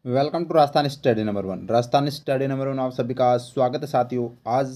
Welcome to Rajasthan study number one. Rajasthan study number one आप सभी का स्वागत है साथियों। आज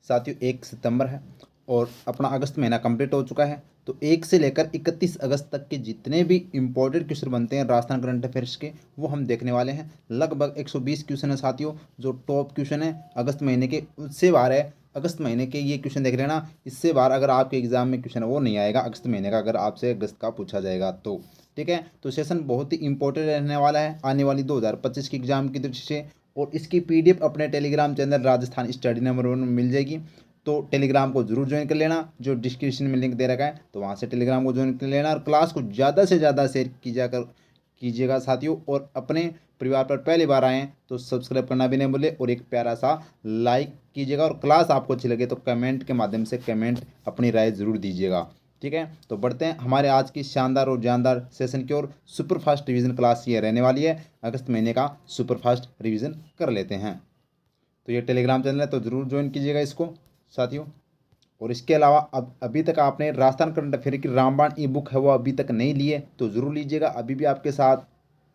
साथियों 1 सितंबर है और अपना अगस्त महीना कंप्लीट हो चुका है। तो 1 से लेकर 31 अगस्त तक के जितने भी इम्पोर्टेंट क्वेश्चन बनते हैं राजस्थान करंट अफेयर्स के वो हम देखने वाले हैं। लगभग 120 क्वेश्चन है साथियों। जो टॉप क्वेश्चन है अगस्त महीने के उससे बाहर है। अगस्त महीने के ये क्वेश्चन देख लेना। इससे बाहर अगर आपके एग्जाम में क्वेश्चन है वो नहीं आएगा अगस्त महीने का, अगर आपसे अगस्त का पूछा जाएगा तो। ठीक है, तो सेशन बहुत ही इंपॉर्टेंट रहने वाला है आने वाली 2025 की एग्जाम की दृष्टि से। और इसकी पीडीएफ अपने Telegram channel Rajasthan study number one में मिल जाएगी। तो टेलीग्राम को जरूर ज्वाइन कर लेना, जो डिस्क्रिप्शन में लिंक दे रखा है तो वहाँ से टेलीग्राम को ज्वाइन कर लेना। और क्लास को ज़्यादा से ज़्यादा शेयर कीजिएगा साथियों। और अपने परिवार पर पहली बार आएँ तो सब्सक्राइब करना भी नहीं भूले और एक प्यारा सा लाइक कीजिएगा। और क्लास आपको अच्छी लगे तो कमेंट के माध्यम से कमेंट अपनी राय ज़रूर दीजिएगा। ठीक है, तो बढ़ते हैं हमारे आज की शानदार और जानदार सेशन की ओर। सुपर फास्ट रिवीजन क्लास ये रहने वाली है। अगस्त महीने का सुपर फास्ट रिवीजन कर लेते हैं। तो ये टेलीग्राम चैनल है तो ज़रूर ज्वाइन कीजिएगा इसको साथियों। और इसके अलावा अब अभी तक आपने राजस्थान करंट अफेयर की रामबाण ई बुक है वो अभी तक नहीं लिए तो ज़रूर लीजिएगा। अभी भी आपके साथ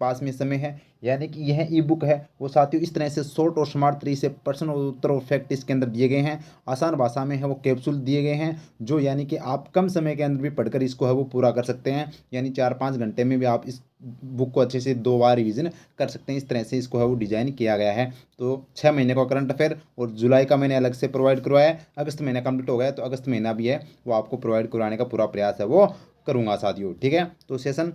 पास में समय है। यानी कि यह ई बुक है वो साथियों इस तरह से शॉर्ट और स्मार्ट तरीके से प्रश्न और उत्तर और फैक्ट इसके अंदर दिए गए हैं। आसान भाषा में है वो कैप्सूल दिए गए हैं जो यानी कि आप कम समय के अंदर भी पढ़कर इसको है वो पूरा कर सकते हैं। यानी 4-5 घंटे में भी आप इस बुक को अच्छे से 2 बार रिवीजन कर सकते हैं। इस तरह से इसको है वो डिजाइन किया गया है। तो 6 महीने का करंट अफेयर और जुलाई का मैंने अलग से प्रोवाइड करवाया है। अगस्त महीना कंप्लीट हो गया तो अगस्त महीना भी है वो आपको प्रोवाइड करवाने का पूरा प्रयास है वो करूँगा साथियों। ठीक है, तो सेशन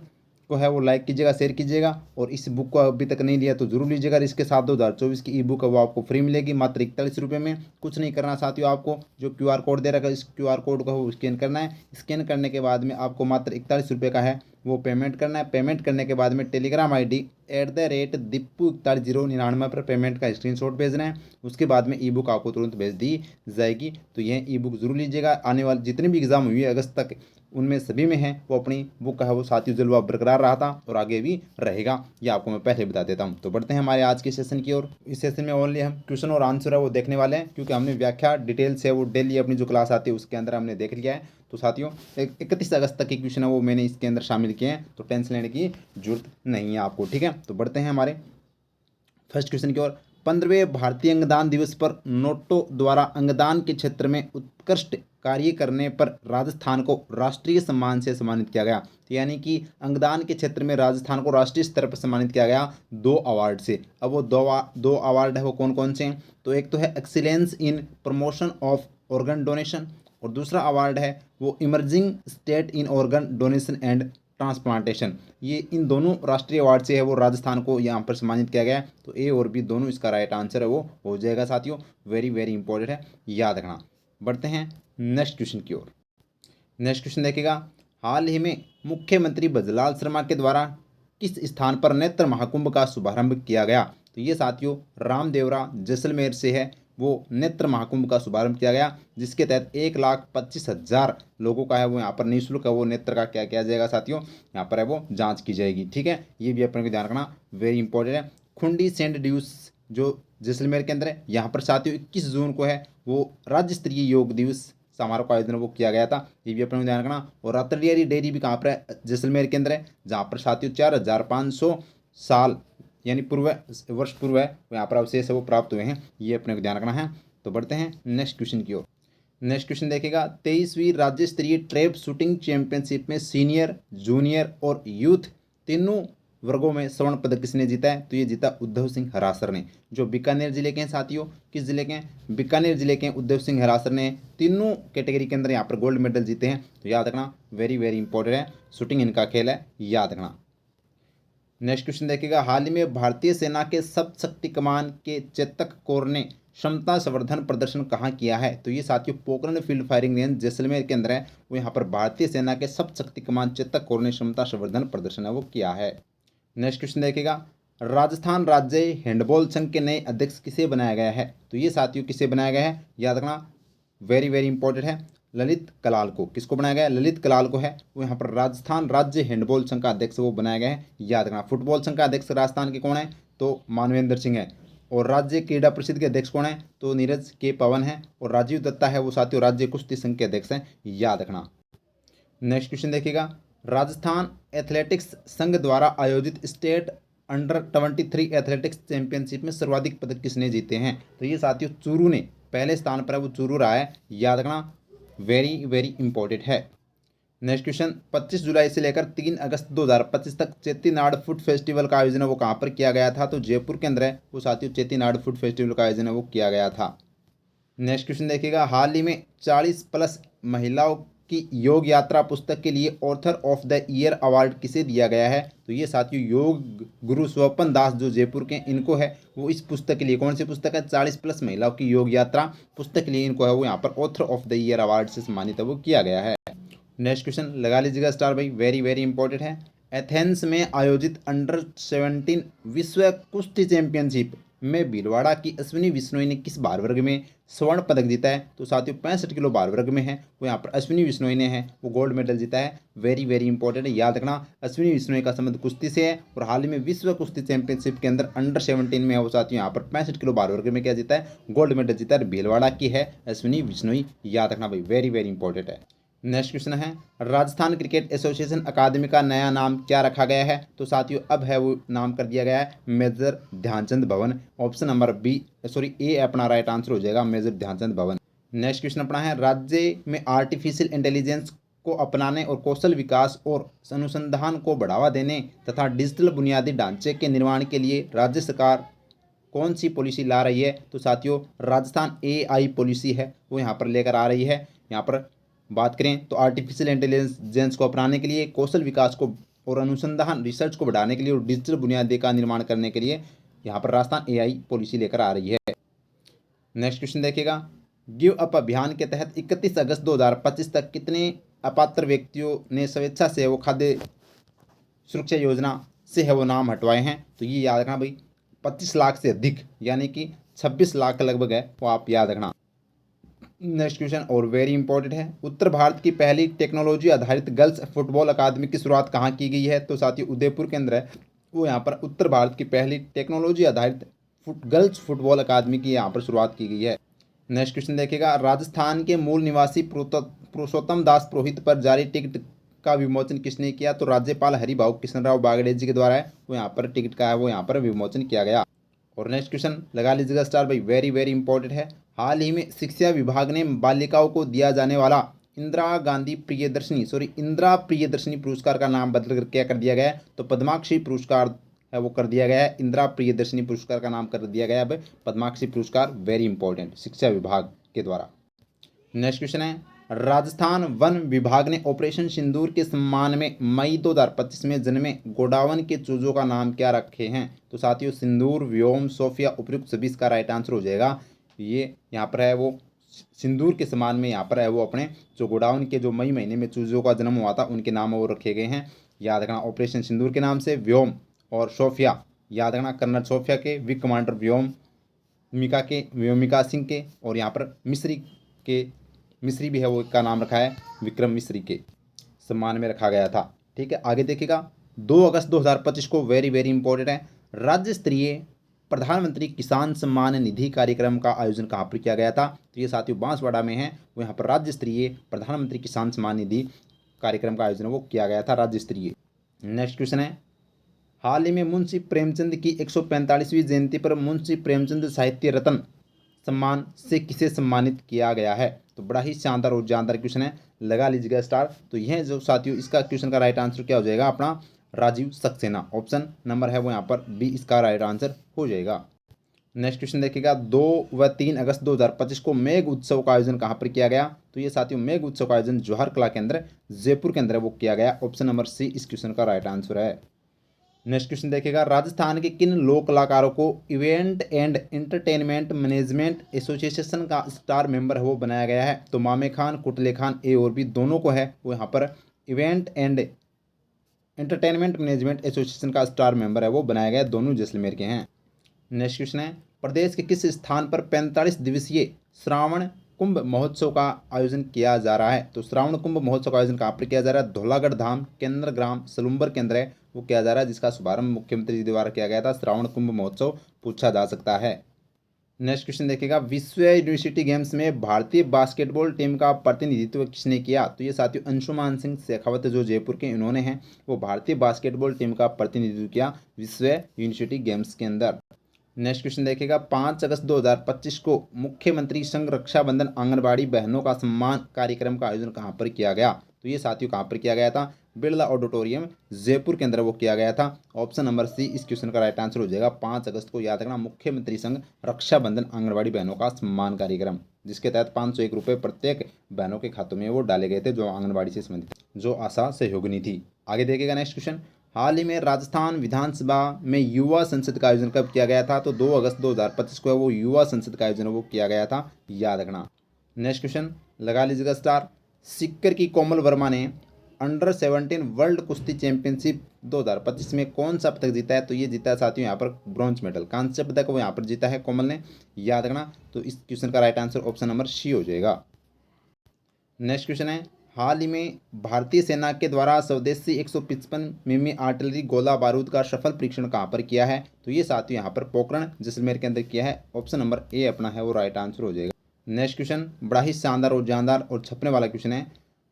को है वो लाइक कीजिएगा, शेयर कीजिएगा। और इस बुक को अभी तक नहीं लिया तो जरूर लीजिएगा। इसके साथ 2024 की ई बुक है वो आपको फ्री मिलेगी मात्र 41 रुपये में। कुछ नहीं करना साथियों, आपको जो QR कोड दे रखा है इस QR कोड को वो स्कैन करना है। स्कैन करने के बाद में आपको मात्र 41 रुपये का है वो पेमेंट करना है। पेमेंट करने के बाद में टेलीग्राम ID @Dippu4199 पर पेमेंट का स्क्रीनशॉट भेजना है। उसके बाद में ई बुक आपको तुरंत भेज दी जाएगी। तो यह ई बुक जरूर लीजिएगा। आने वाले जितने भी एग्जाम हुई है अगस्त तक उनमें सभी में है वो अपनी बुक का है वो साथियों जलवा बरकरार रहा था और आगे भी रहेगा, ये आपको मैं पहले बता देता हूँ। तो बढ़ते हैं हमारे आज के सेशन की ओर। इस सेशन में ओनली हम क्वेश्चन और आंसर है वो देखने वाले हैं क्योंकि हमने व्याख्या डिटेल से वो डेली अपनी जो क्लास आती है उसके अंदर हमने देख लिया है। तो साथियों 31 अगस्त तक के क्वेश्चन है वो मैंने इसके अंदर शामिल किए हैं तो टेंशन लेने की जरूरत नहीं है आपको। ठीक है, तो बढ़ते हैं हमारे फर्स्ट क्वेश्चन की ओर। 15वें भारतीय अंगदान दिवस पर नोटो द्वारा अंगदान के क्षेत्र में उत्कृष्ट कार्य करने पर राजस्थान को राष्ट्रीय सम्मान से सम्मानित किया गया। तो यानी कि अंगदान के क्षेत्र में राजस्थान को राष्ट्रीय स्तर पर सम्मानित किया गया 2 अवार्ड से। अब वो दो अवार्ड है वो कौन कौन से हैं? तो एक तो है excellence in promotion of organ donation और दूसरा अवार्ड है वो emerging state in organ donation and transplantation. ये इन दोनों राष्ट्रीय अवार्ड से है वो राजस्थान को यहाँ पर सम्मानित किया गया है। तो ए और बी दोनों इसका राइट आंसर है वो हो जाएगा साथियों। वेरी वेरी इंपॉर्टेंट है, याद रखना। बढ़ते हैं नेक्स्ट क्वेश्चन की ओर। नेक्स्ट क्वेश्चन देखिएगा। हाल ही में मुख्यमंत्री बजलाल शर्मा के द्वारा किस स्थान पर नेत्र महाकुंभ का शुभारंभ किया गया? तो ये साथियों रामदेवरा जैसलमेर से है वो नेत्र महाकुंभ का शुभारंभ किया गया जिसके तहत 1,25,000 लोगों का है वो यहाँ पर निःशुल्क है वो नेत्र का क्या किया जाएगा साथियों, यहाँ पर है वो जांच की जाएगी। ठीक है, ये भी अपने को ध्यान रखना, वेरी इंपॉर्टेंट है। खुंडी सेंट ड्यूस जो जैसलमेर के अंदर है यहाँ पर साथियों 21 जून को है वो राज्य स्तरीय योग दिवस समारोह का आयोजन वो किया गया था, ये भी अपने को ध्यान रखना। और रातड़ियारी डेयरी भी कहाँ पर है? जैसलमेर के अंदर है जहाँ पर साथियों 4,500 साल यानी वर्ष पूर्व है यहाँ पर अवशेष है वो प्राप्त हुए हैं, ये अपने को ध्यान रखना है। तो बढ़ते हैं नेक्स्ट क्वेश्चन की ओर। नेक्स्ट क्वेश्चन देखेगा। 23वीं राज्य स्तरीय ट्रैप शूटिंग चैंपियनशिप में सीनियर, जूनियर और यूथ तीनों वर्गों में स्वर्ण पदक किसने जीता है? तो ये जीता उद्धव सिंह हरासर ने, जो बीकानेर जिले के हैं साथियों। किस जिले के हैं? बीकानेर जिले के हैं। उद्धव सिंह हरासर ने तीनों कैटेगरी के अंदर यहाँ पर गोल्ड मेडल जीते हैं। तो याद रखना, वेरी वेरी इंपॉर्टेंट है, शूटिंग इनका खेल है, याद रखना। नेक्स्ट क्वेश्चन देखिएगा। हाल ही में भारतीय सेना के सब शक्ति कमान के चेतक कोर ने क्षमता संवर्धन प्रदर्शन कहाँ किया है? तो ये साथियों Pokhran field firing range Jaisalmer के अंदर है वो यहाँ पर भारतीय सेना के सब शक्ति कमान चेतक कोर ने क्षमता संवर्धन प्रदर्शन है वो किया है। नेक्स्ट क्वेश्चन देखिएगा। राजस्थान राज्य हैंडबॉल संघ के नए अध्यक्ष किसे बनाया गया है? तो ये साथियों किसे बनाया गया है, याद रखना, वेरी वेरी इंपॉर्टेंट है, ललित कलाल को। किसको बनाया गया है? ललित कलाल को है वो यहाँ पर राजस्थान राज्य हैंडबॉल संघ का अध्यक्ष वो बनाया गया है, याद रखना। फुटबॉल संघ का अध्यक्ष राजस्थान के कौन है? तो मानवेंद्र सिंह है। और राज्य क्रीड़ा परिषद के अध्यक्ष कौन है? तो नीरज के पवन है। और राजीव दत्ता है वो साथियों राज्य कुश्ती संघ के अध्यक्ष हैं, याद रखना। नेक्स्ट क्वेश्चन देखिएगा। राजस्थान एथलेटिक्स संघ द्वारा आयोजित स्टेट अंडर-23 एथलेटिक्स चैंपियनशिप में सर्वाधिक पदक किसने जीते हैं? तो ये साथियों चूरू ने पहले स्थान पर है, वो चूरू रहा है, याद रखना, वेरी वेरी इंपॉर्टेंट है। नेक्स्ट क्वेश्चन, 25 जुलाई से लेकर 3 अगस्त 2025 तक चेट्टीनाड फूड फेस्टिवल का आयोजन है वो कहाँ पर किया गया था? तो जयपुर के अंदर है वो साथियों, चेट्टीनाड फूड फेस्टिवल का आयोजन है वो किया गया था। नेक्स्ट क्वेश्चन देखिएगा, हाल ही में 40+ महिलाओं की योग यात्रा पुस्तक के लिए author of the year award किसे दिया गया है? तो ये साथियों योग गुरु स्वपन दास जो जयपुर के, इनको है वो इस पुस्तक के लिए, कौन सी पुस्तक है? 40+ महिलाओं की योग यात्रा पुस्तक के लिए इनको है वो यहाँ पर author of the year award से सम्मानित है वो किया गया है। नेक्स्ट क्वेश्चन लगा लीजिएगा स्टार भाई, वेरी वेरी इंपॉर्टेंट है। एथेंस में आयोजित अंडर-17 विश्व कुश्ती चैंपियनशिप में भीलवाड़ा की अश्विनी बिश्नोई ने किस भार वर्ग में स्वर्ण पदक जीता है? तो साथियों 65 किलो भार वर्ग में है वो यहाँ पर अश्विनी बिश्नोई ने है वो गोल्ड मेडल जीता है। वेरी वेरी इंपॉर्टेंट है, याद रखना, अश्विनी बिश्नोई का संबंध कुश्ती से है और हाल ही में विश्व कुश्ती चैंपियनशिप के अंदर अंडर-17 में है वो साथियों यहाँ पर 65 किलो भार वर्ग में क्या जीता है? गोल्ड मेडल जीता है। भीलवाड़ा की है अश्विनी बिश्नोई, याद रखना भाई, वेरी वेरी इंपॉर्टेंट है। नेक्स्ट क्वेश्चन है, राजस्थान क्रिकेट एसोसिएशन अकादमी का नया नाम क्या रखा गया है? तो साथियों अब है वो नाम कर दिया गया है मेजर ध्यानचंद भवन। ऑप्शन नंबर ए अपना राइट आंसर हो जाएगा, मेजर ध्यानचंद भवन। नेक्स्ट क्वेश्चन अपना है, राज्य में आर्टिफिशियल इंटेलिजेंस को अपनाने और कौशल विकास और अनुसंधान को बढ़ावा देने तथा डिजिटल बुनियादी ढांचे के निर्माण के लिए राज्य सरकार कौन सी पॉलिसी ला रही है? तो साथियों राजस्थान AI पॉलिसी है वो यहाँ पर लेकर आ रही है। यहाँ पर बात करें तो आर्टिफिशियल इंटेलिजेंस को अपनाने के लिए, कौशल विकास को और अनुसंधान रिसर्च को बढ़ाने के लिए और डिजिटल बुनियादी का निर्माण करने के लिए यहाँ पर राजस्थान AI पॉलिसी लेकर आ रही है। नेक्स्ट क्वेश्चन देखिएगा, गिव अप अभियान के तहत 31 अगस्त 2025 तक कितने अपात्र व्यक्तियों ने स्वेच्छा से वो खाद्य सुरक्षा योजना से है वो नाम हटवाए हैं? तो ये याद रखना भाई, 25 लाख से अधिक, यानी कि 26 लाख लगभग है वो आप याद रखना। नेक्स्ट क्वेश्चन और वेरी इंपॉर्टेंट है, उत्तर भारत की पहली टेक्नोलॉजी आधारित गर्ल्स फुटबॉल अकादमी की शुरुआत कहाँ की गई है? तो साथियों उदयपुर के अंदर है वो यहाँ पर उत्तर भारत की पहली टेक्नोलॉजी आधारित गर्ल्स फुटबॉल अकादमी की यहाँ पर शुरुआत की गई है। नेक्स्ट क्वेश्चन देखिएगा, राजस्थान के मूल निवासी पुरुषोत्तम दास पुरोहित पर जारी टिकट का विमोचन किसने किया? तो राज्यपाल हरिभाऊ कृष्णराव बागड़े जी के द्वारा है वो यहाँ पर टिकट का है वो यहाँ पर विमोचन किया गया। और नेक्स्ट क्वेश्चन लगा लीजिएगा स्टार भाई, वेरी वेरी इंपॉर्टेंट है। हाल ही में शिक्षा विभाग ने बालिकाओं को दिया जाने वाला इंदिरा प्रियदर्शनी पुरस्कार का नाम बदल कर क्या कर दिया गया है? तो पद्माक्षी पुरस्कार है वो कर दिया गया है। इंदिरा प्रियदर्शनी पुरस्कार का नाम कर दिया गया है अब पद्माक्षी पुरस्कार, वेरी इंपॉर्टेंट, शिक्षा विभाग के द्वारा। नेक्स्ट क्वेश्चन है, राजस्थान वन विभाग ने ऑपरेशन सिंदूर के सम्मान में मई 2025 में जन्मे गोडावन के चूजों का नाम क्या रखे हैं? तो साथियों सिंदूर, व्योम, सोफिया, उपयुक्त सभी इसका राइट आंसर हो जाएगा। ये यहाँ पर है वो सिंदूर के सम्मान में यहाँ पर है वो अपने जो गोडाउन के जो मई महीने में चूजों का जन्म हुआ था उनके नाम वो रखे गए हैं, याद रखना। ऑपरेशन सिंदूर के नाम से, व्योम और सोफिया याद रखना, कर्नल सोफिया के, विंग कमांडर व्योमिका सिंह के, और यहाँ पर मिस्री भी है वो का नाम रखा है विक्रम मिस्री के सम्मान में रखा गया था। ठीक है, आगे देखिएगा, 2 अगस्त 2025 को वेरी वेरी इंपॉर्टेंट है, राज्य स्तरीय प्रधानमंत्री किसान सम्मान निधि कार्यक्रम का आयोजन कहाँ पर किया गया था? तो ये साथियों बांसवाड़ा में है वो यहाँ पर राज्य स्तरीय प्रधानमंत्री किसान सम्मान निधि कार्यक्रम का आयोजन वो किया गया था राज्य स्तरीय। नेक्स्ट क्वेश्चन है, हाल ही में मुंशी प्रेमचंद की 145वीं जयंती पर मुंशी प्रेमचंद साहित्य रत्न सम्मान से किसे सम्मानित किया गया है? तो बड़ा ही शानदार और जानदार क्वेश्चन है, लगा लीजिएगा स्टार। तो यह जो साथियों इसका क्वेश्चन का राइट आंसर क्या हो जाएगा अपना? राजीव सक्सेना, ऑप्शन नंबर है वो यहाँ पर बी इसका राइट आंसर हो जाएगा। नेक्स्ट क्वेश्चन देखिएगा, 2 व 3 अगस्त 2025 को मेघ उत्सव का आयोजन कहाँ पर किया गया? तो ये साथियों मेघ उत्सव का आयोजन जौहर कला के अंदर जयपुर के अंदर वो किया गया, ऑप्शन नंबर सी इस क्वेश्चन का राइट आंसर है। नेक्स्ट क्वेश्चन देखिएगा, राजस्थान के किन लोक कलाकारों को event and entertainment management association का स्टार मेंबर है वो बनाया गया है? तो मामे खान, कुटले खान, ए और बी दोनों को है वो यहाँ पर event and entertainment management association का स्टार मेंबर है वो बनाया गया, दोनों जैसलमेर के हैं। नेक्स्ट क्वेश्चन है, प्रदेश के किस स्थान पर 45 दिवसीय श्रावण कुंभ महोत्सव का आयोजन किया जा रहा है? तो श्रावण कुंभ महोत्सव का आयोजन कहाँ पर किया जा रहा है? धौलागढ़ धाम, केंद्र ग्राम, सलुम्बर केंद्र है वो किया जा रहा है, जिसका शुभारंभ मुख्यमंत्री जी द्वारा किया गया था। श्रावण कुंभ महोत्सव पूछा जा सकता है। नेक्स्ट क्वेश्चन देखिएगा, विश्व यूनिवर्सिटी गेम्स में भारतीय बास्केटबॉल टीम का प्रतिनिधित्व किसने किया? तो ये साथियों अंशुमान सिंह शेखावत जो जयपुर के इन्होंने हैं वो भारतीय बास्केटबॉल टीम का प्रतिनिधित्व किया विश्व यूनिवर्सिटी गेम्स के अंदर। नेक्स्ट क्वेश्चन देखिएगा, 5 अगस्त 2025 को मुख्यमंत्री संघ रक्षाबंधन आंगनबाड़ी बहनों का सम्मान कार्यक्रम का आयोजन कहाँ पर किया गया? तो ये साथियों कहाँ पर किया गया था? बिरला ऑडिटोरियम जयपुर के अंदर वो किया गया था। ऑप्शन नंबर सी इस क्वेश्चन का राइट आंसर हो जाएगा। 5 अगस्त को याद रखना, मुख्यमंत्री संघ रक्षाबंधन आंगनबाड़ी बहनों का सम्मान कार्यक्रम, जिसके तहत 501 रुपये प्रत्येक बहनों के खातों में वो डाले गए थे जो आंगनबाड़ी से संबंधित, जो आशा सहयोगिनी थी। आगे देखिएगा नेक्स्ट क्वेश्चन, हाल ही में राजस्थान विधानसभा में युवा संसद का आयोजन कब किया गया था? तो 2 अगस्त 2025 को वो युवा संसद का आयोजन वो किया गया था, याद रखना। नेक्स्ट क्वेश्चन लगा लीजिएगा स्टार, सिक्कर की कोमल वर्मा ने अंडर 17 वर्ल्ड कुश्ती चैंपियनशिप 2025 में कौन सा पदक जीता है? तो ये जीता है साथियों यहाँ पर ब्रॉन्ज मेडल, कांस्य पदक वो यहाँ पर जीता है कोमल ने, याद रखना। तो इस क्वेश्चन का right answer option number C हो जाएगा। नेक्स्ट क्वेश्चन है, हाल ही में भारतीय सेना के द्वारा स्वदेशी 155 मिमी आर्टिलरी गोला बारूद का सफल परीक्षण कहाँ पर किया है? तो ये साथियों यहाँ पर पोखरण जैसलमेर के अंदर किया है। ऑप्शन नंबर ए अपना है वो राइट आंसर हो जाएगा। नेक्स्ट क्वेश्चन बड़ा ही शानदार और जानदार और छपने वाला क्वेश्चन है,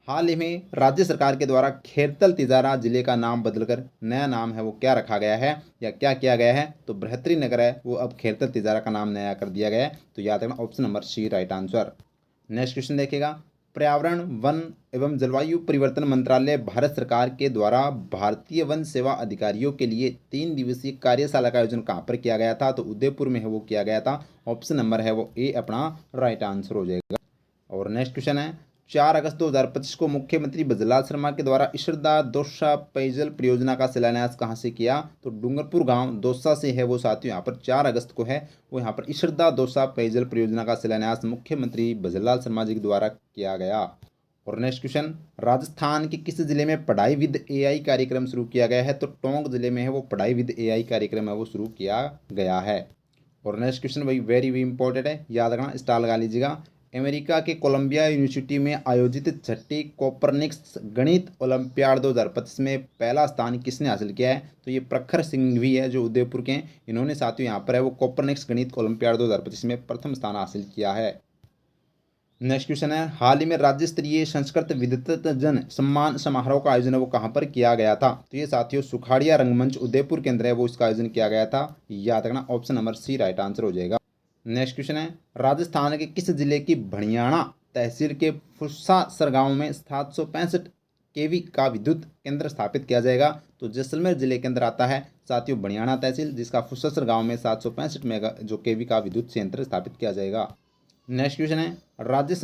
हाल ही में राज्य सरकार के द्वारा खेरतल तिजारा जिले का नाम बदलकर नया नाम है वो क्या रखा गया है या क्या किया गया है? तो बृहत्तरी नगर है वो अब खेरतल तिजारा का नाम नया कर दिया गया है, तो याद रखना option number C right answer. Next question देखिएगा, पर्यावरण वन एवं जलवायु परिवर्तन मंत्रालय भारत सरकार के द्वारा भारतीय वन सेवा अधिकारियों के लिए 3 दिवसीय कार्यशाला का आयोजन कहाँ पर किया गया था? तो उदयपुर में है वो किया गया था। ऑप्शन नंबर है वो ए अपना राइट आंसर हो जाएगा। और नेक्स्ट क्वेश्चन है, 4 अगस्त 2025 को मुख्यमंत्री बजलाल शर्मा के द्वारा ईश्वरदा दौसा पेयजल परियोजना का शिलान्यास कहाँ से किया? तो डूंगरपुर गांव दौसा से है वो साथियों यहाँ पर 4 अगस्त को है वो यहाँ पर ईश्वरदा दौसा पेयजल परियोजना का शिलान्यास मुख्यमंत्री बजलाल शर्मा जी के द्वारा किया गया। और नेक्स्ट क्वेश्चन, राजस्थान के किस जिले में पढ़ाई विद एआई कार्यक्रम शुरू किया गया है? तो टोंक जिले में है वो पढ़ाई विद एआई कार्यक्रम है वो शुरू किया गया है। और नेक्स्ट क्वेश्चन भाई वेरी इंपॉर्टेंट है, याद रखना स्टार लगा लीजिएगा, अमेरिका के कोलंबिया यूनिवर्सिटी में आयोजित छठी कोपरनिक्स गणित ओलंपियाड 2025 में पहला स्थान किसने हासिल किया है? तो ये प्रखर सिंह भी है जो उदयपुर के हैं, इन्होंने साथियों यहाँ पर है वो कोपरनिक्स गणित ओलंपियाड 2025 में प्रथम स्थान हासिल किया है। नेक्स्ट क्वेश्चन है, हाल ही में राज्य स्तरीय संस्कृत विद्वतजन सम्मान समारोह का आयोजन वो कहाँ पर किया गया था? तो ये साथियों सुखाड़िया रंगमंच उदयपुर के अंदर है वो इसका आयोजन किया गया था, याद रखना option number C right answer हो जाएगा। नेक्स्ट क्वेश्चन है, राजस्थान के किस जिले की भणियाणा तहसील के फुस्सासर गांव में 765 केवी का विद्युत केंद्र स्थापित किया जाएगा? तो जैसलमेर जिले के अंदर आता है साथियों भणियाणा तहसील, जिसका फुस्सासर गांव में 765 मेगा जो केवी का विद्युत संयंत्र स्थापित किया जाएगा। नेक्स्ट क्वेश्चन है, राज्य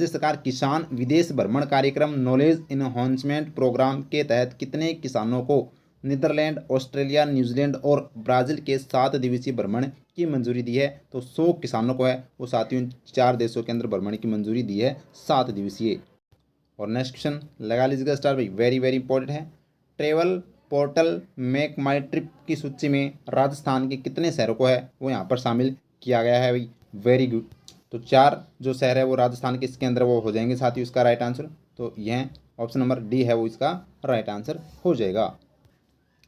सरकार किसान विदेश भ्रमण कार्यक्रम नॉलेज इनहांसमेंट प्रोग्राम के तहत कितने किसानों को नीदरलैंड, ऑस्ट्रेलिया, न्यूजीलैंड और ब्राज़ील के 7 दिवसीय भ्रमण की मंजूरी दी है? तो 100 किसानों को है वो साथियों 4 देशों के अंदर भ्रमण की मंजूरी दी है 7 दिवसीय। और नेक्स्ट क्वेश्चन लगा लीजिएगा स्टार भाई वेरी इंपॉर्टेंट है, ट्रेवल पोर्टल मेक माई ट्रिप की सूची में राजस्थान के कितने शहरों को है वो यहाँ पर शामिल किया गया है भाई? Very good. तो 4 जो शहर है वो राजस्थान के इसके अंदर वो हो जाएंगे साथियों इसका राइट आंसर, तो यह ऑप्शन नंबर डी है वो इसका राइट आंसर हो जाएगा।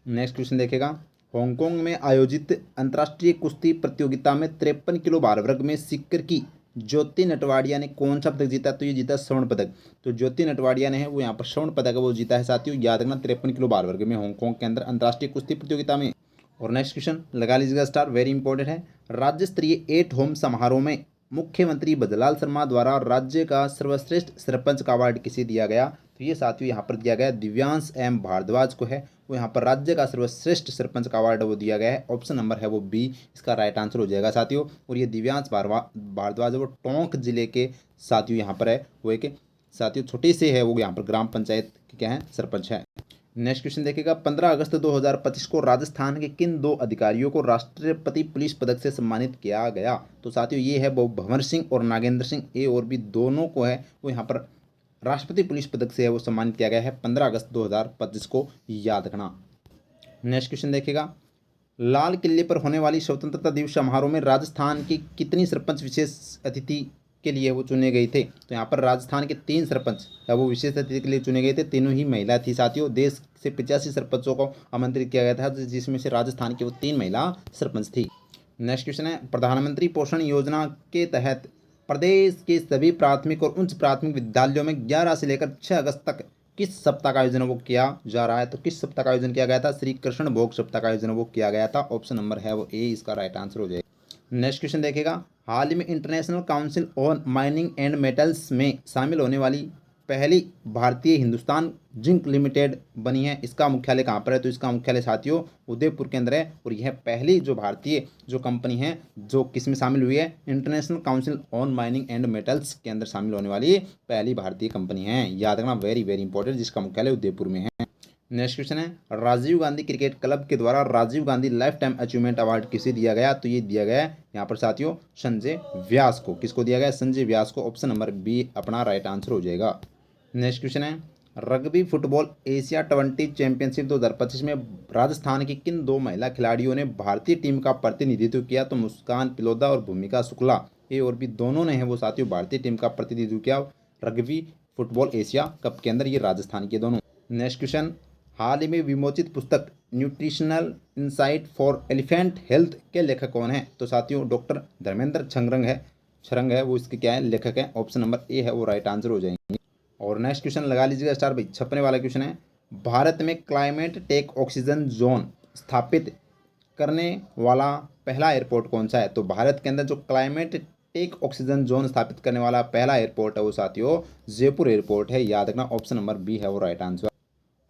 नेक्स्ट क्वेश्चन देखेगा, हांगकांग में आयोजित अंतर्राष्ट्रीय कुश्ती प्रतियोगिता में 53 किलो भार वर्ग में सिक्कर की ज्योति नटवाड़िया ने कौन सा पदक जीता? तो ये जीता स्वर्ण पदक। तो ज्योति नटवाड़िया ने है वो यहाँ पर स्वर्ण पदक है वो जीता है साथियों, याद रखना 53 किलो भार वर्ग में हांगकांग के अंदर अंतर्राष्ट्रीय कुश्ती प्रतियोगिता में। और नेक्स्ट क्वेश्चन लगा लीजिएगा स्टार वेरी इंपॉर्टेंट है, राज्य स्तरीय एट होम समारोह में मुख्यमंत्री बजलाल शर्मा द्वारा राज्य का सर्वश्रेष्ठ सरपंच का अवार्ड किसे दिया गया? तो ये साथियों यहाँ पर दिया गया दिव्यांश एम भारद्वाज को है वो यहाँ पर राज्य का सर्वश्रेष्ठ सरपंच का अवार्ड वो दिया गया है। ऑप्शन नंबर है वो बी इसका राइट आंसर हो जाएगा साथियों। और ये दिव्यांश भारद्वाज वो टोंक जिले के साथियों यहाँ पर है वो एक साथियों छोटे से है वो यहाँ पर ग्राम पंचायत के क्या है सरपंच है। नेक्स्ट क्वेश्चन देखिएगा, 15 अगस्त 2025 को राजस्थान के किन 2 अधिकारियों को राष्ट्रपति पुलिस पदक से सम्मानित किया गया? तो साथियों ये है वो भंवर सिंह और नागेंद्र सिंह, ए और बी दोनों को है वो यहाँ पर राष्ट्रपति पुलिस पदक से है वो सम्मानित किया गया है 15 अगस्त 2025 को, याद रखना। नेक्स्ट क्वेश्चन देखिएगा, लाल किले पर होने वाली स्वतंत्रता दिवस समारोह में राजस्थान की कितनी सरपंच विशेष अतिथि के लिए वो चुने गए थे? तो यहाँ पर राजस्थान के 3 सरपंच है वो विशेष अतिथि के लिए चुने गए थे, तीनों ही महिला थी साथियों। देश से 85 सरपंचों को आमंत्रित किया गया था जिसमें से राजस्थान की वो 3 महिला सरपंच थी। नेक्स्ट क्वेश्चन है, प्रधानमंत्री पोषण योजना के तहत प्रदेश के सभी प्राथमिक और उच्च प्राथमिक विद्यालयों में 11 से लेकर 6 अगस्त तक किस सप्ताह का आयोजन वो किया जा रहा है? तो किस सप्ताह का आयोजन किया गया था? श्री कृष्ण भोग सप्ताह का आयोजन वो किया गया था। ऑप्शन नंबर है वो ए, इसका राइट आंसर हो जाएगा। नेक्स्ट क्वेश्चन देखिएगा, हाल ही में international council on mining and metals में शामिल होने वाली पहली भारतीय हिंदुस्तान जिंक लिमिटेड बनी है। इसका मुख्यालय कहाँ पर है? तो इसका मुख्यालय साथियों उदयपुर के अंदर है। और यह पहली जो भारतीय जो कंपनी है जो किस में शामिल हुई है? International council on mining and metals के अंदर शामिल होने वाली पहली भारतीय कंपनी है। याद रखना, वेरी वेरी इंपॉर्टेंट, जिसका मुख्यालय उदयपुर में है। नेक्स्ट क्वेश्चन है, राजीव गांधी क्रिकेट क्लब के द्वारा Rajiv Gandhi lifetime achievement award किसे दिया गया? तो ये दिया गया है यहाँ पर साथियों संजय व्यास को। किसको दिया गया? संजय व्यास को। ऑप्शन नंबर बी अपना राइट आंसर हो जाएगा। नेक्स्ट क्वेश्चन है, रग्बी फुटबॉल एशिया 20 चैंपियनशिप 2025 में राजस्थान की किन दो महिला खिलाड़ियों ने भारतीय टीम का प्रतिनिधित्व किया? तो मुस्कान पिलोदा और भूमिका शुक्ला, ए और बी दोनों ने है वो साथियों भारतीय टीम का प्रतिनिधित्व किया रग्बी फुटबॉल एशिया कप के अंदर, ये राजस्थान के दोनों। नेक्स्ट क्वेश्चन, हाल ही में विमोचित पुस्तक nutritional insight for elephant health के लेखक कौन है? तो साथियों डॉक्टर धर्मेंद्र छरंग है वो इसके क्या है? लेखक है। ऑप्शन नंबर ए है वो राइट आंसर हो जाएंगे। और नेक्स्ट क्वेश्चन लगा लीजिएगा स्टार भाई, छपने वाला क्वेश्चन है, भारत में क्लाइमेट टेक ऑक्सीजन जोन स्थापित करने वाला पहला एयरपोर्ट कौन सा है? तो भारत के अंदर जो क्लाइमेट टेक ऑक्सीजन जोन स्थापित करने वाला पहला एयरपोर्ट है वो साथियों जयपुर एयरपोर्ट है। याद रखना, ऑप्शन नंबर बी है वो राइट आंसर।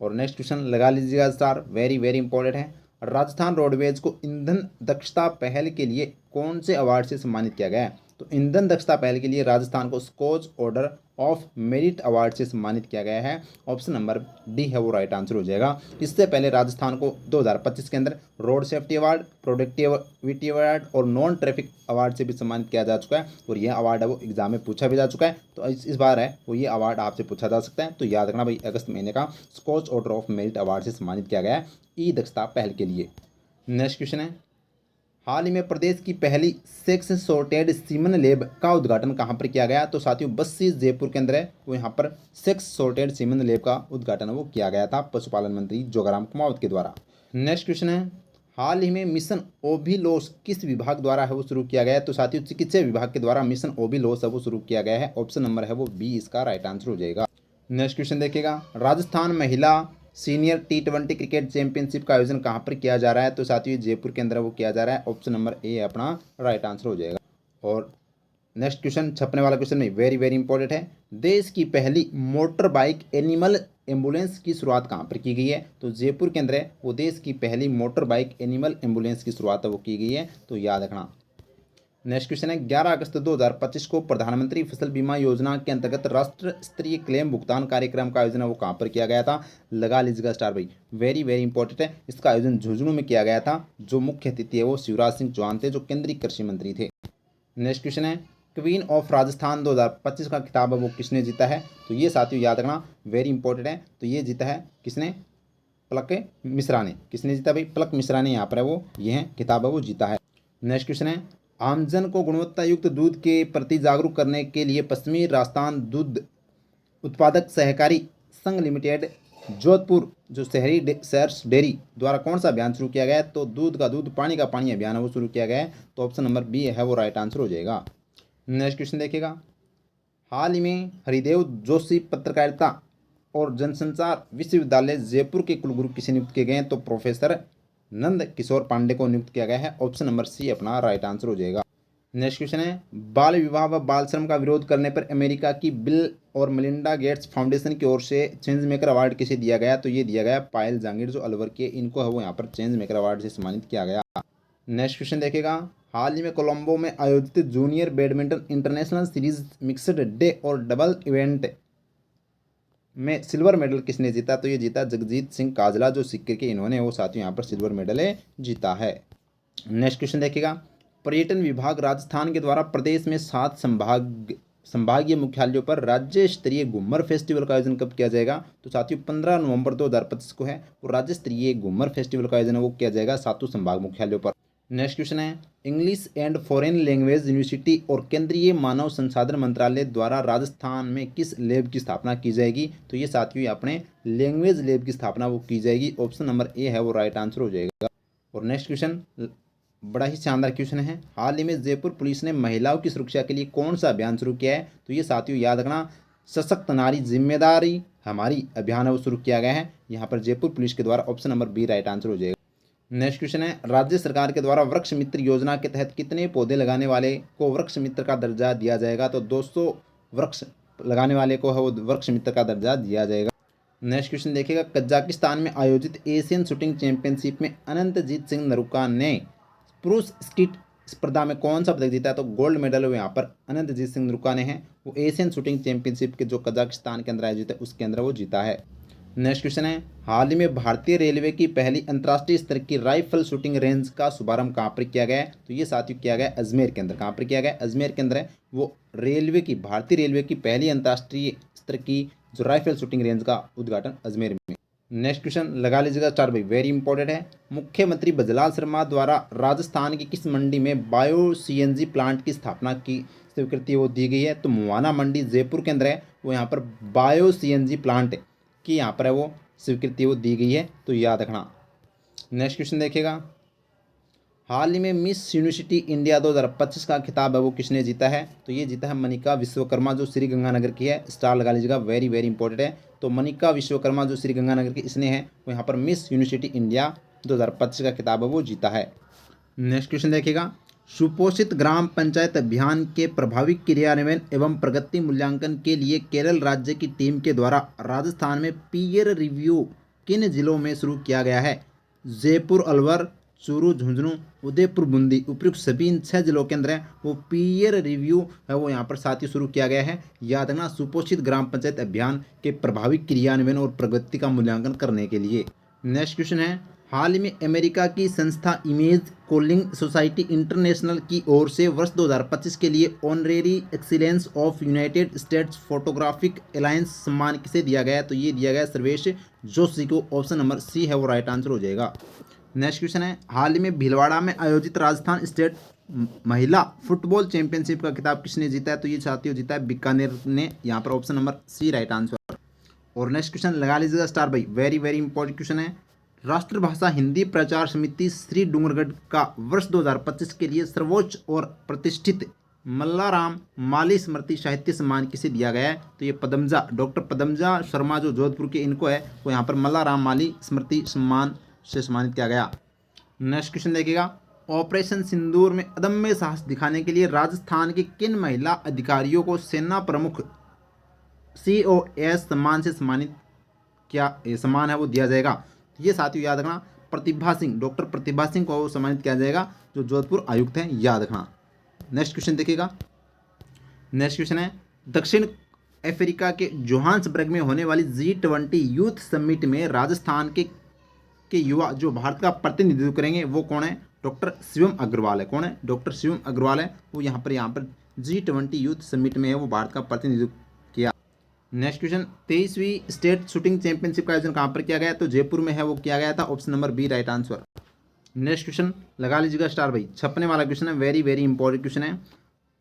और नेक्स्ट क्वेश्चन लगा लीजिएगा स्टार, वेरी वेरी इंपॉर्टेंट है, राजस्थान रोडवेज को ईंधन दक्षता पहल के लिए कौन से अवार्ड से सम्मानित किया गया है? तो ईंधन दक्षता पहल के लिए राजस्थान को Skoch order of merit award से सम्मानित किया गया है। ऑप्शन नंबर डी है वो राइट आंसर हो जाएगा। इससे पहले राजस्थान को 2025 के अंदर road safety award, productivity award और नॉन ट्रैफिक अवार्ड से भी सम्मानित किया जा चुका है। और यह अवार्ड है वो एग्जाम में पूछा भी जा चुका है, तो इस बार है वो ये अवार्ड आपसे पूछा जा सकता है। तो याद रखना भाई, अगस्त महीने का Skoch order of merit award से सम्मानित किया गया है ई दक्षता पहल के लिए। नेक्स्ट क्वेश्चन है, हाल ही में प्रदेश की पहली सेक्स सॉर्टेड सीमन लैब का उद्घाटन कहाँ पर किया गया? तो साथियों बस्सी जयपुर के अंदर है वो, यहाँ पर सेक्स सॉर्टेड सीमन लैब का उद्घाटन वो किया गया था पशुपालन मंत्री जोगाराम कुमावत के द्वारा। नेक्स्ट क्वेश्चन है, हाल ही में मिशन ओभिलोस किस विभाग द्वारा है वो शुरू किया गया है? तो साथियों चिकित्सा विभाग के द्वारा मिशन ओभिलोस है वो शुरू किया गया है। ऑप्शन नंबर है वो बी, इसका राइट आंसर हो जाएगा। नेक्स्ट क्वेश्चन देखिएगा, राजस्थान महिला सीनियर T20 क्रिकेट चैंपियनशिप का आयोजन कहाँ पर किया जा रहा है? तो साथियों जयपुर के अंदर वो किया जा रहा है। ऑप्शन नंबर ए अपना राइट आंसर हो जाएगा। और नेक्स्ट क्वेश्चन छपने वाला क्वेश्चन नहीं, वेरी वेरी इंपॉर्टेंट है, देश की पहली मोटर बाइक एनिमल एम्बुलेंस की शुरुआत कहाँ पर की गई है? तो जयपुर के अंदर है वो देश की पहली मोटर बाइक एनिमल एम्बुलेंस की शुरुआत वो की गई है, तो याद रखना। नेक्स्ट क्वेश्चन है, 11 अगस्त 2025 को प्रधानमंत्री फसल बीमा योजना के अंतर्गत राष्ट्र स्तरीय क्लेम भुगतान कार्यक्रम का आयोजन वो कहाँ पर किया गया था? लगा लीजिएगा स्टार भाई, वेरी वेरी इंपॉर्टेंट है, इसका आयोजन झुंझुनू में किया गया था। जो मुख्य अतिथि है वो शिवराज सिंह चौहान थे जो केंद्रीय कृषि मंत्री थे। नेक्स्ट क्वेश्चन है, क्वीन ऑफ राजस्थान 2025 का खिताब है वो किसने जीता है? तो ये साथियों याद रखना, वेरी इंपॉर्टेंट है, तो ये जीता है किसने? पलक मिश्रा ने। किसने जीता भाई? पलक मिश्रा ने यहाँ पर है वो यह खिताब है वो जीता है। नेक्स्ट क्वेश्चन है, आमजन को गुणवत्ता युक्त दूध के प्रति जागरूक करने के लिए पश्चिमी राजस्थान दूध उत्पादक सहकारी संघ लिमिटेड जोधपुर जो शहर डेयरी द्वारा कौन सा अभियान शुरू किया गया है? तो दूध का दूध पानी का पानी अभियान है वो शुरू किया गया है, तो ऑप्शन नंबर बी है वो राइट आंसर हो जाएगा। नेक्स्ट क्वेश्चन देखिएगा, हाल ही में हरिदेव जोशी पत्रकारिता और जनसंचार विश्वविद्यालय जयपुर के कुलगुरु किसे नियुक्त किए गए हैं? तो प्रोफेसर नंद किशोर पांडे को नियुक्त किया गया है। ऑप्शन नंबर सी अपना राइट आंसर हो जाएगा। नेक्स्ट क्वेश्चन है, बाल विवाह व बाल श्रम का विरोध करने पर अमेरिका की बिल और मेलिंडा गेट्स फाउंडेशन की ओर से चेंज मेकर अवार्ड किसे दिया गया? तो ये दिया गया पायल जहांगीर जो अलवर के, इनको है वो यहाँ पर चेंज मेकर अवार्ड से सम्मानित किया गया। नेक्स्ट क्वेश्चन देखेगा, हाल ही में कोलंबो में आयोजित junior badminton international series mixed day और डबल इवेंट में सिल्वर मेडल किसने जीता? तो ये जीता जगजीत सिंह काजला जो सिक्के के इन्होंने वो साथियों यहाँ पर सिल्वर मेडल जीता है। नेक्स्ट क्वेश्चन देखिएगा, पर्यटन विभाग राजस्थान के द्वारा प्रदेश में 7 संभागीय मुख्यालयों पर राज्य स्तरीय घूमर फेस्टिवल का आयोजन कब किया जाएगा? तो साथियों 15 नवंबर 2025 को है वो राज्य स्तरीय घूमर फेस्टिवल का आयोजन वो किया जाएगा 7 संभाग मुख्यालयों पर। नेक्स्ट क्वेश्चन है, English and foreign language university और केंद्रीय मानव संसाधन मंत्रालय द्वारा राजस्थान में किस लैब की स्थापना की जाएगी? तो ये साथियों अपने लैंग्वेज लैब की स्थापना वो की जाएगी। ऑप्शन नंबर ए है वो राइट आंसर हो जाएगा। और नेक्स्ट क्वेश्चन बड़ा ही शानदार क्वेश्चन है। हाल ही में जयपुर पुलिस ने महिलाओं की सुरक्षा के लिए कौन सा अभियान शुरू किया है? तो ये साथियों याद रखना, सशक्त नारी जिम्मेदारी हमारी अभियान है वो शुरू किया गया है यहाँ पर जयपुर पुलिस के द्वारा। Option number B right answer हो जाएगा। नेक्स्ट क्वेश्चन है, राज्य सरकार के द्वारा वृक्ष मित्र योजना के तहत कितने पौधे लगाने वाले को वृक्ष मित्र का दर्जा दिया जाएगा? तो 200 वृक्ष लगाने वाले को है वो वृक्ष मित्र का दर्जा दिया जाएगा। नेक्स्ट क्वेश्चन देखिएगा, कजाकिस्तान में आयोजित एशियन शूटिंग चैंपियनशिप में अनंतजीत सिंह नरूका ने पुरुष स्कीट स्पर्धा में कौन सा पदक जीता है? तो गोल्ड मेडल यहाँ पर अनंतजीत सिंह नरूका ने है वो एशियन शूटिंग चैंपियनशिप के जो कजाकिस्तान के अंदर आयोजित है उसके अंदर वो जीता है। नेक्स्ट क्वेश्चन है, हाल ही में भारतीय रेलवे की पहली अंतर्राष्ट्रीय स्तर की राइफल शूटिंग रेंज का शुभारंभ कहाँ पर किया गया है? तो ये साथियों किया गया अजमेर के अंदर। कहाँ पर किया गया? अजमेर के अंदर है वो रेलवे की, भारतीय रेलवे की पहली अंतर्राष्ट्रीय स्तर की जो राइफल शूटिंग रेंज का उद्घाटन अजमेर में। नेक्स्ट क्वेश्चन लगा लीजिएगा स्टार भाई, वेरी इंपॉर्टेंट है। मुख्यमंत्री बजलाल शर्मा द्वारा राजस्थान की किस मंडी में बायो सीएनजी प्लांट की स्थापना की स्वीकृति वो दी गई है? तो मुआना मंडी जयपुर के अंदर है वो यहाँ पर बायो सीएनजी प्लांट की यहाँ पर है वो स्वीकृति वो दी गई है, तो याद रखना। नेक्स्ट क्वेश्चन देखिएगा, हाल ही में मिस यूनिवर्सिटी इंडिया 2025 का खिताब है वो किसने जीता है? तो ये जीता है मनिका विश्वकर्मा जो श्री गंगानगर की है। स्टार लगा लीजिएगा, वेरी वेरी इंपॉर्टेंट है। तो मनिका विश्वकर्मा जो श्री गंगानगर की इसने है वो यहाँ पर मिस यूनिवर्सिटी इंडिया 2025 का खिताब है वो जीता है। नेक्स्ट क्वेश्चन देखिएगा, सुपोषित ग्राम पंचायत अभियान के प्रभावी क्रियान्वयन एवं प्रगति मूल्यांकन के लिए केरल राज्य की टीम के द्वारा राजस्थान में पीयर रिव्यू किन जिलों में शुरू किया गया है? जयपुर, अलवर, चूरू, झुंझुनू, उदयपुर, बूंदी, उपयुक्त सभी इन 6 जिलों के अंदर है वो पीयर रिव्यू है वो यहाँ पर साथियों शुरू किया गया है। याद रखना, सुपोषित ग्राम पंचायत अभियान के प्रभावी क्रियान्वयन और प्रगति का मूल्यांकन करने के लिए। नेक्स्ट क्वेश्चन है, हाल ही में अमेरिका की संस्था इमेज कोलिंग सोसाइटी इंटरनेशनल की ओर से वर्ष 2025 के लिए honorary excellence of United states photographic alliance सम्मान किसे दिया गया है? तो ये दिया गया सर्वेश जोशी को। ऑप्शन नंबर सी है वो राइट आंसर हो जाएगा। नेक्स्ट क्वेश्चन है, हाल ही में भीलवाड़ा में आयोजित राजस्थान स्टेट महिला फुटबॉल चैंपियनशिप का खिताब किसने जीता है? तो ये साथियों जीता है बीकानेर ने, यहाँ पर option number C right answer. और नेक्स्ट क्वेश्चन लगा लीजिएगा स्टार भाई, वेरी वेरी इंपॉर्टेंट क्वेश्चन है। राष्ट्रभाषा हिंदी प्रचार समिति श्री डूंगरगढ़ का वर्ष 2025 के लिए सर्वोच्च और प्रतिष्ठित मल्लाराम माली स्मृति साहित्य सम्मान किसे दिया गया है? तो ये पदमजा, डॉक्टर पदमजा शर्मा जो जोधपुर के इनको है वो यहाँ पर मल्लाराम माली स्मृति सम्मान से सम्मानित किया गया। नेक्स्ट क्वेश्चन देखिएगा, ऑपरेशन सिंदूर में अदम्य साहस दिखाने के लिए राजस्थान के किन महिला अधिकारियों को सेना प्रमुख COS सम्मान से सम्मानित क्या सम्मान है वो दिया जाएगा? ये साथियों याद रखना, प्रतिभा सिंह, डॉक्टर प्रतिभा सिंह को सम्मानित किया जाएगा जो जोधपुर आयुक्त हैं, याद रखना। नेक्स्ट क्वेश्चन देखिएगा, नेक्स्ट क्वेश्चन है, दक्षिण अफ्रीका के जोहान्सबर्ग में होने वाली G20 यूथ समिट में राजस्थान के युवा जो भारत का प्रतिनिधित्व करेंगे वो कौन है? डॉक्टर शिवम अग्रवाल है। कौन है? डॉक्टर शिवम अग्रवाल है वो यहाँ पर G20 यूथ समिट में है वो भारत का प्रतिनिधित्व किया। नेक्स्ट क्वेश्चन, 23वीं स्टेट शूटिंग चैंपियनशिप का आयोजन कहाँ पर किया गया? तो जयपुर में है वो किया गया था। Option number B right answer. Next question लगा लीजिएगा स्टार भाई, छपने वाला क्वेश्चन है, वेरी वेरी इंपॉर्टेंट क्वेश्चन है।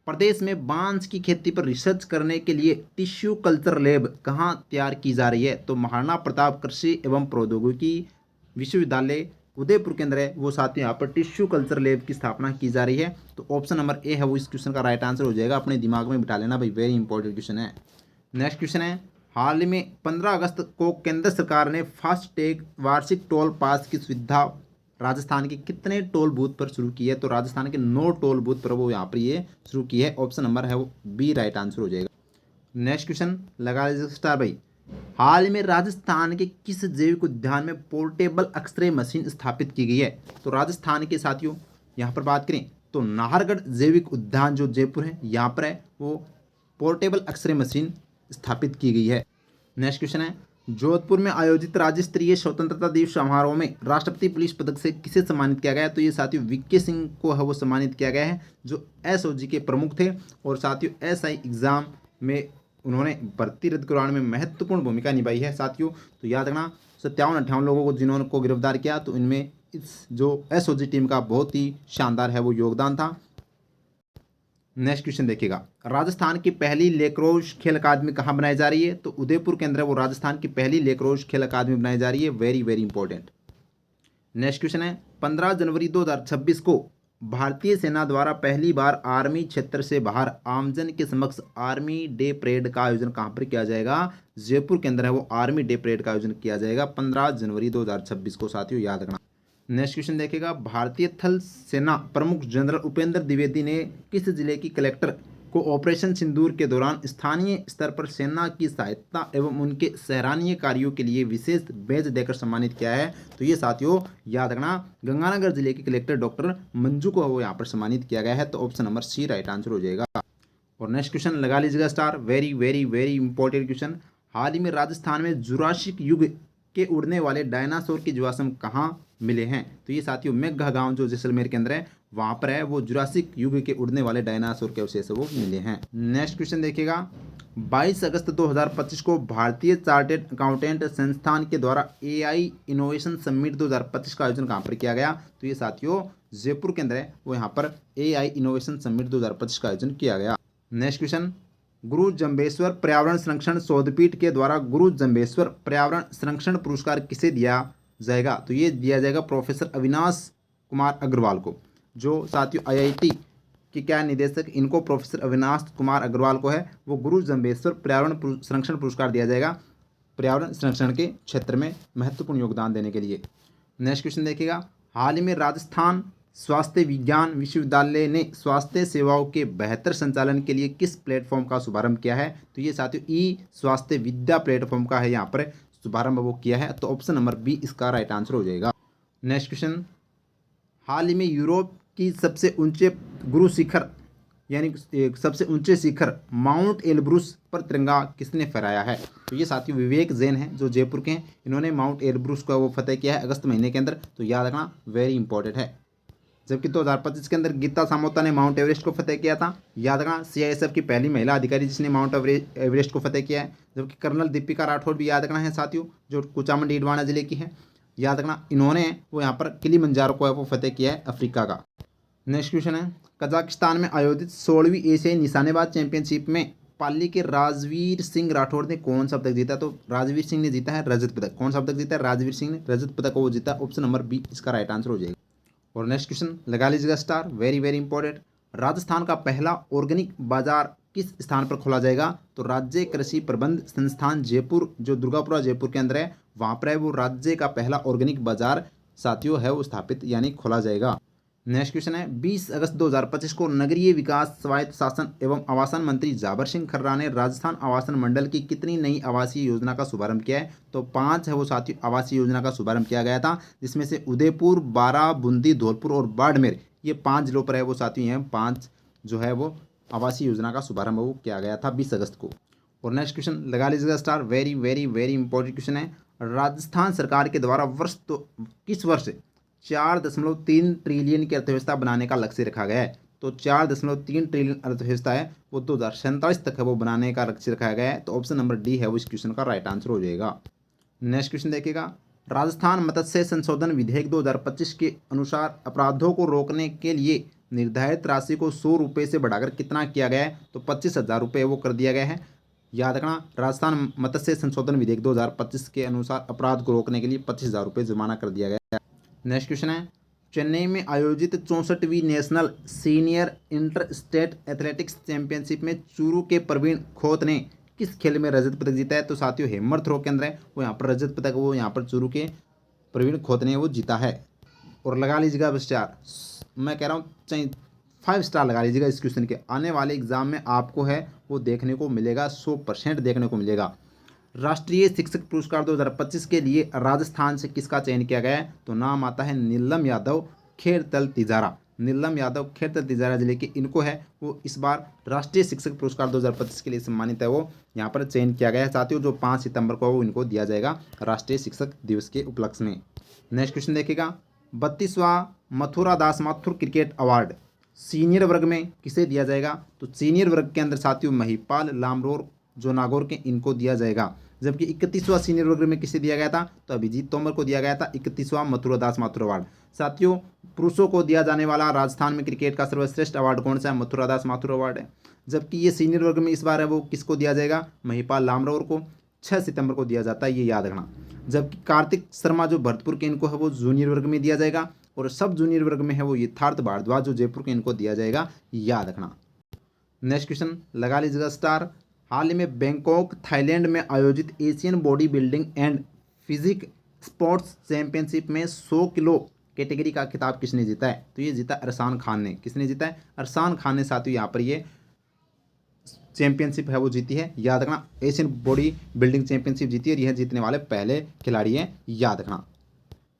प्रदेश में बांस की खेती पर रिसर्च करने के लिए टिश्यू कल्चर लैब कहाँ तैयार की जा रही है? तो महाराणा प्रताप कृषि एवं प्रौद्योगिकी विश्वविद्यालय उदयपुर के अंदर है वो साथियों यहाँ पर टिश्यू कल्चर लैब की स्थापना की जा रही है। तो ऑप्शन नंबर ए है वो इस क्वेश्चन का राइट आंसर हो जाएगा। अपने दिमाग में बिठा लेना भाई, वेरी इंपॉर्टेंट क्वेश्चन है। नेक्स्ट क्वेश्चन है, हाल ही में 15 अगस्त को केंद्र सरकार ने फास्टैग वार्षिक टोल पास की सुविधा राजस्थान के कितने टोल बूथ पर शुरू की है? तो राजस्थान के 9 टोल बूथ पर वो यहाँ पर ये शुरू की है। ऑप्शन नंबर है वो बी राइट आंसर हो जाएगा। नेक्स्ट क्वेश्चन लगा लीजिए स्टार भाई, हाल ही में राजस्थान के किस जैविक उद्यान में पोर्टेबल एक्सरे मशीन स्थापित की गई है? तो राजस्थान के साथियों यहाँ पर बात करें तो नाहरगढ़ जैविक उद्यान जो जयपुर है यहाँ पर है वो पोर्टेबल एक्सरे मशीन स्थापित की गई है। नेक्स्ट क्वेश्चन है, जोधपुर में आयोजित राज्य स्तरीय स्वतंत्रता दिवस समारोह में राष्ट्रपति पुलिस पदक से किसे सम्मानित किया गया? तो ये साथियों वीके सिंह को है वो सम्मानित किया गया है जो SOG के प्रमुख थे और साथियों SI एग्जाम में उन्होंने भर्ती रद्द करवाने में महत्वपूर्ण भूमिका निभाई है साथियों। तो याद रखना 57-58 लोगों को जिन्होंने को गिरफ्तार किया तो इनमें इस जो SOG टीम का बहुत ही शानदार है वो योगदान था। नेक्स्ट क्वेश्चन देखिएगा, राजस्थान की पहली लेक्रोज खेल अकादमी कहाँ बनाई जा रही है? तो उदयपुर के अंदर वो राजस्थान की पहली लेक्रोज खेल अकादमी बनाई जा रही है, very very important. Next question है, 15 जनवरी 2026 को भारतीय सेना द्वारा पहली बार आर्मी क्षेत्र से बाहर आमजन के समक्ष आर्मी डे परेड का आयोजन कहाँ पर किया जाएगा? जयपुर के अंदर है वो आर्मी डे परेड का आयोजन किया जाएगा 15 जनवरी 2026 को, साथियों याद रखना। नेक्स्ट क्वेश्चन देखेगा, भारतीय थल सेना प्रमुख जनरल उपेंद्र द्विवेदी ने किस जिले की कलेक्टर को ऑपरेशन सिंदूर के दौरान स्थानीय स्तर पर सेना की सहायता एवं उनके सराहनीय कार्यों के लिए विशेष बैज देकर सम्मानित किया है? तो ये साथियों याद रखना, गंगानगर जिले के कलेक्टर डॉक्टर मंजू को वो यहाँ पर सम्मानित किया गया है। तो option number C right answer हो जाएगा। और नेक्स्ट क्वेश्चन लगा लीजिएगा star, very very very important question. हाल ही में राजस्थान में जुरासिक युग के उड़ने वाले डायनासोर के जीवाश्म कहाँ मिले हैं? तो ये साथियों मेघा गांव जो जैसलमेर के अंदर है वहाँ पर है वो जुरासिक युग के उड़ने वाले डायनासोर के अवशेष वो मिले हैं। नेक्स्ट क्वेश्चन देखिएगा, 22 अगस्त 2025 को भारतीय चार्टेड अकाउंटेंट संस्थान के द्वारा एआई इनोवेशन समिट 2025 का आयोजन कहाँ पर किया गया? तो ये साथियों जयपुर के अंदर है वो यहाँ पर एआई इनोवेशन समिट 2025 का आयोजन किया गया। नेक्स्ट क्वेश्चन, गुरु जम्बेश्वर पर्यावरण संरक्षण शोधपीठ के द्वारा गुरु जम्बेश्वर पर्यावरण संरक्षण पुरस्कार किसे दिया जाएगा? तो ये दिया जाएगा प्रोफेसर अविनाश कुमार अग्रवाल को, जो साथियों आईआईटी के क्या निदेशक इनको प्रोफेसर अविनाश कुमार अग्रवाल को है वो गुरु जम्बेश्वर पर्यावरण संरक्षण पुरस्कार दिया जाएगा पर्यावरण संरक्षण के क्षेत्र में महत्वपूर्ण योगदान देने के लिए। नेक्स्ट क्वेश्चन देखिएगा, हाल ही में राजस्थान स्वास्थ्य विज्ञान विश्वविद्यालय ने स्वास्थ्य सेवाओं के बेहतर संचालन के लिए किस प्लेटफॉर्म का शुभारंभ किया है? तो ये साथियों ई स्वास्थ्य विद्या प्लेटफॉर्म का है यहाँ पर शुभारंभ वो किया है। तो ऑप्शन नंबर बी इसका राइट आंसर हो जाएगा। नेक्स्ट क्वेश्चन, हाल ही में यूरोप की सबसे ऊंचे गुरु शिखर यानी सबसे ऊंचे शिखर माउंट एलब्रूस पर तिरंगा किसने फहराया है? तो ये साथियों विवेक जैन हैं जो जयपुर के हैं, इन्होंने माउंट एलब्रूस का वो फतेह किया है अगस्त महीने के अंदर। तो याद रखना वेरी इंपॉर्टेंट है। जबकि 2025 के अंदर गीता सामोता ने माउंट एवरेस्ट को फतेह किया था। याद रखना सीआईएसएफ की पहली महिला अधिकारी जिसने माउंट एवरेस्ट को फतेह किया है। जबकि कर्नल दीपिका राठौर भी याद रखना है साथियों, जो कुचामंडी इडवाना जिले की है। याद रखना इन्होंने वो यहाँ पर किलीमंजारो को है वो फतेह किया है अफ्रीका का। नेक्स्ट क्वेश्चन है, कजाकिस्तान में आयोजित 16वीं एशियाई निशानेबाज चैंपियनशिप में पाली के राजवीर सिंह राठौर ने कौन सा पदक जीता? तो राजवीर सिंह ने जीता है रजत पदक। कौन सा पदक जीता है? राजवीर सिंह ने रजत पदक को वो जीता। ऑप्शन नंबर बी इसका राइट आंसर हो जाएगा। और नेक्स्ट क्वेश्चन लगा लीजिएगा star, very very important. Rajasthan का पहला ऑर्गेनिक बाजार किस स्थान पर खोला जाएगा? तो राज्य कृषि प्रबंध संस्थान जयपुर जो दुर्गापुरा जयपुर के अंदर है वहाँ पर है वो राज्य का पहला ऑर्गेनिक बाजार साथियों है वो स्थापित यानी खोला जाएगा। नेक्स्ट क्वेश्चन है, 20 अगस्त 2025 को नगरीय विकास स्वायत्त शासन एवं आवासन मंत्री जाबर सिंह खर्रा ने राजस्थान आवासन मंडल की कितनी नई आवासीय योजना का शुभारंभ किया है? तो 5 है वो साथियों आवासीय योजना का शुभारंभ किया गया था, जिसमें से उदयपुर, बारा, बूंदी, धौलपुर और बाड़मेर ये 5 जिलों पर है वो साथियों हैं 5 जो है वो आवासीय योजना का शुभारंभ वो किया गया था 20 अगस्त को। और नेक्स्ट क्वेश्चन लगा लीजिएगा star, very very very important question है। राजस्थान सरकार के द्वारा किस वर्ष 4.3 ट्रिलियन की अर्थव्यवस्था बनाने का लक्ष्य रखा गया है? तो 4.3 ट्रिलियन अर्थव्यवस्था है वो 2047 तक है वो बनाने का लक्ष्य रखा गया है। तो ऑप्शन नंबर डी है वो इस क्वेश्चन का राइट आंसर हो जाएगा। नेक्स्ट क्वेश्चन देखिएगा, राजस्थान मत्स्य संशोधन विधेयक 2025 के अनुसार अपराधों को रोकने के लिए निर्धारित राशि को 100 रुपये से बढ़ाकर कितना किया गया है? तो 25,000 रुपये वो कर दिया गया है। याद रखना राजस्थान मत्स्य संशोधन विधेयक 2025 के अनुसार अपराध को रोकने के लिए 25,000 रुपये जुर्माना कर दिया गया है। नेक्स्ट क्वेश्चन है, चेन्नई में आयोजित 64वीं national senior inter state athletics championship में चूरू के प्रवीण खोत ने किस खेल में रजत पदक जीता है? तो साथियों हेमर थ्रो के अंदर है वो यहाँ पर रजत पदक वो यहाँ पर चूरू के प्रवीण खोत ने वो जीता है। और लगा लीजिएगा स्टार, मैं कह रहा हूँ चाहे 5 स्टार लगा लीजिएगा इस क्वेश्चन के। आने वाले एग्जाम में आपको है वो देखने को मिलेगा 100% देखने को मिलेगा। राष्ट्रीय शिक्षक पुरस्कार 2025 के लिए राजस्थान से किसका चयन किया गया है? तो नाम आता है नीलम यादव खेरतल तिजारा। नीलम यादव खेरतल तिजारा जिले के इनको है वो इस बार राष्ट्रीय शिक्षक पुरस्कार 2025 के लिए सम्मानित है वो यहाँ पर चयन किया गया है साथियों, जो 5 सितंबर को वो इनको दिया जाएगा राष्ट्रीय शिक्षक दिवस के उपलक्ष्य में। नेक्स्ट क्वेश्चन देखिएगा, 32वां मथुरा दास माथुर क्रिकेट अवार्ड सीनियर वर्ग में किसे दिया जाएगा? तो सीनियर वर्ग के अंदर साथियों महिपाल लामरोर जो नागौर के इनको दिया जाएगा। जबकि 31वां सीनियर वर्ग में किसे दिया गया था? तो अभिजीत तोमर को दिया गया था 31वां मथुरा दास माथुर अवार्ड। साथियों पुरुषों को दिया जाने वाला राजस्थान में क्रिकेट का सर्वश्रेष्ठ अवार्ड कौन सा है? मथुरा दास माथुर अवार्ड है। जबकि ये सीनियर वर्ग में इस बार है वो किसको दिया जाएगा? महिपाल लामरोर को 6 सितंबर को दिया जाता है, ये याद रखना। जबकि कार्तिक शर्मा जो भरतपुर के इनको है वो जूनियर वर्ग में दिया जाएगा। और सब जूनियर वर्ग में है वो यथार्थ भारद्वाज जो जयपुर के, इनको दिया जाएगा, याद रखना। नेक्स्ट क्वेश्चन लगा लीजिएगा स्टार। हाल ही में बैंकॉक थाईलैंड में आयोजित Asian body building and physique sports championship में 100 किलो कैटेगरी का खिताब किसने जीता है? तो ये जीता अरसान खान ने। किसने जीता है? अरसान खान ने साथियों यहाँ पर ये चैंपियनशिप है वो जीती है, याद रखना। एशियन बॉडी बिल्डिंग चैंपियनशिप जीती है और यह जीतने वाले पहले खिलाड़ी हैं, याद रखना।